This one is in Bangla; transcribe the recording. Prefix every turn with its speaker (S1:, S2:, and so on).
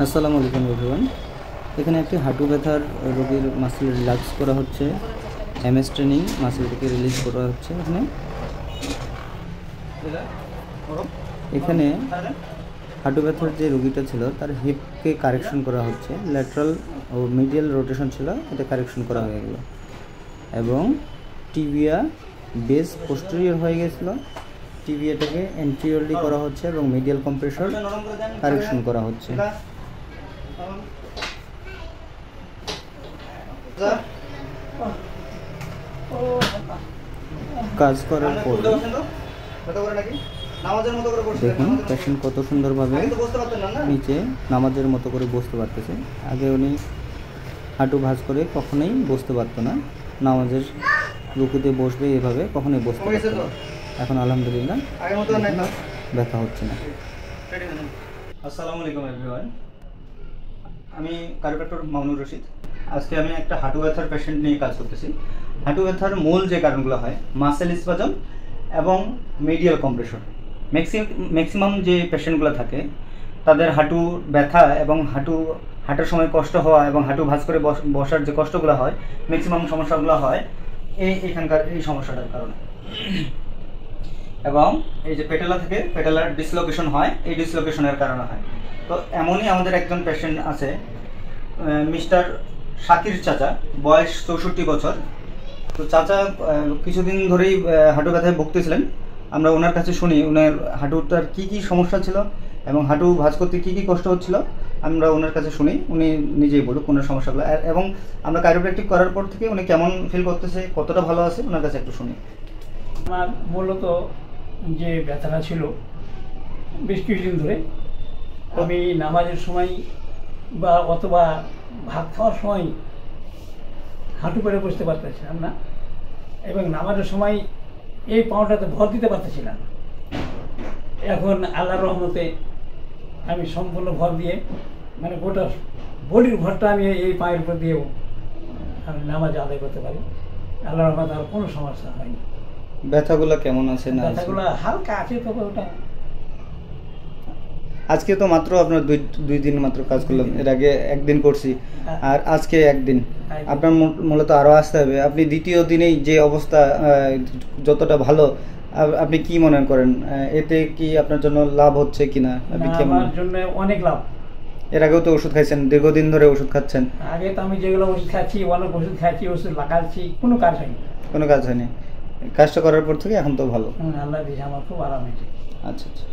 S1: আসসালামু আলাইকুম এভরিওয়ান। এখানে একটি হাঁটু ব্যথার রোগীর মাসেল রিল্যাক্স করা হচ্ছে, এমএস ট্রেনিং মাসেলটিকে রিলিজ করা হচ্ছে। এখানে হাঁটু ব্যথার যে রোগীটা ছিল তার হিপকে কারেকশন করা হচ্ছে, ল্যাটারাল ও মিডিয়াল রোটেশন ছিল, এটা কারেকশন করা হয়ে গেল এবং টিবিয়া বেস পোস্টেরিয়র হয়ে গেছিলো, টিবিয়াটাকে এন্টিরিয়রলি করা হচ্ছে এবং মিডিয়াল কম্প্রেসর কারেকশন করা হচ্ছে। কাজ করার পর দেখুন পেশেন্ট কত সুন্দরভাবে নিচে নামাজের মতো করে বসতে পারতেছে। আগে উনি হাঁটু ভাঁজ করে কখনোই বসতে পারতো না, নামাজের রুকুতে বসবে এভাবে কখনোই বসতে পারতো না। এখন আলহামদুলিল্লাহ ব্যথা হচ্ছে না। আসসালামু আলাইকুম এভরিওয়ান, আমি কারিপাটর মামুনুর রশিদ। আজকে আমি একটা হাঁটু ব্যথার পেশেন্ট নিয়ে কাজ করতেছি। হাঁটু ব্যথার মূল যে কারণগুলো হয় মাসেল স্পাজম এবং মিডিয়াল কম্প্রেশন। ম্যাক্সিমাম যে পেশেন্টগুলো থাকে তাদের হাঁটু ব্যথা এবং হাঁটার সময় কষ্ট হওয়া এবং হাঁটু ভাঁজ করে বসার যে কষ্টগুলো হয়, ম্যাক্সিমাম সমস্যাগুলো হয় এখানকার এই সমস্যাটার কারণে। এবং এই যে পেটেলা থেকে পেটেলার ডিসলোকেশন হয়, এই ডিসলোকেশনের কারণে হয়। তো এমনই আমাদের একজন পেশেন্ট আছে, মিস্টার শাকির চাচা, বয়স 64 বছর। তো চাচা কিছুদিন ধরেই হাঁটু ব্যথায় ভুগতেছিলেন। আমরা ওনার কাছে শুনি ওনার হাঁটুটার কী কী সমস্যা ছিল এবং হাঁটু ভাঁজ করতে কী কী কষ্ট হচ্ছিল, আমরা ওনার কাছে শুনি, উনি নিজেই বলুক ওনার সমস্যাগুলো। এবং আমরা কাইরোপ্র্যাকটিক করার পর থেকে উনি কেমন ফিল করতেছে, কতটা ভালো আছে, ওনার কাছে একটু শুনি।
S2: আমার মূলত যে ব্যথাটা ছিল বেশ কিছুদিন ধরে, আমি নামাজের সময় বা অথবা ভাত খাওয়ার সময় হাঁটু করে বসতে পারতেছিলাম না এবং নামাজের সময় এই পাউটাতে ভর দিতে পারতেছিলাম। এখন আল্লাহর রহমতে আমি সম্পূর্ণ ভর দিয়ে, মানে গোটা বডির ভরটা আমি এই পায়ের উপর দিয়েও আমি নামাজ আদায় করতে পারি। আল্লাহর রহমতে আর কোনো সমস্যা হয়নি।
S1: ব্যথাগুলো কেমন আছে? না,
S2: ব্যথাগুলো হালকা আছে, তবে ওটা
S1: আজকে তো মাত্র আপনার দুই দিন মাত্র কাজ করলাম, এর আগে একদিন করছি আর আজকে একদিন। আপনার মূলত আরও আসতে হবে। আপনি দ্বিতীয় দিনেই যে অবস্থা যতটা ভালো, আপনি কি মনে করেন এতে কি আপনার জন্য লাভ হচ্ছে কিনা? আপনি কি
S2: আমার জন্য অনেক লাভ।
S1: এর আগেও তো ওষুধ খাইছেন, দীর্ঘদিন ধরে ওষুধ খাচ্ছেন।
S2: আগে তো আমি যেগুলো ওষুধ খাচ্ছি, অনেক ওষুধ খাচ্ছি, ওষুধ লাগাচ্ছি, কোনো কাজ হয়নি।
S1: কোনো কাজ হয়নি। কাজটা করার পর থেকে এখন তো ভালো।
S2: আল্লাহ দিয়েছে, আমার খুব আরাম হয়েছে।
S1: আচ্ছা আচ্ছা।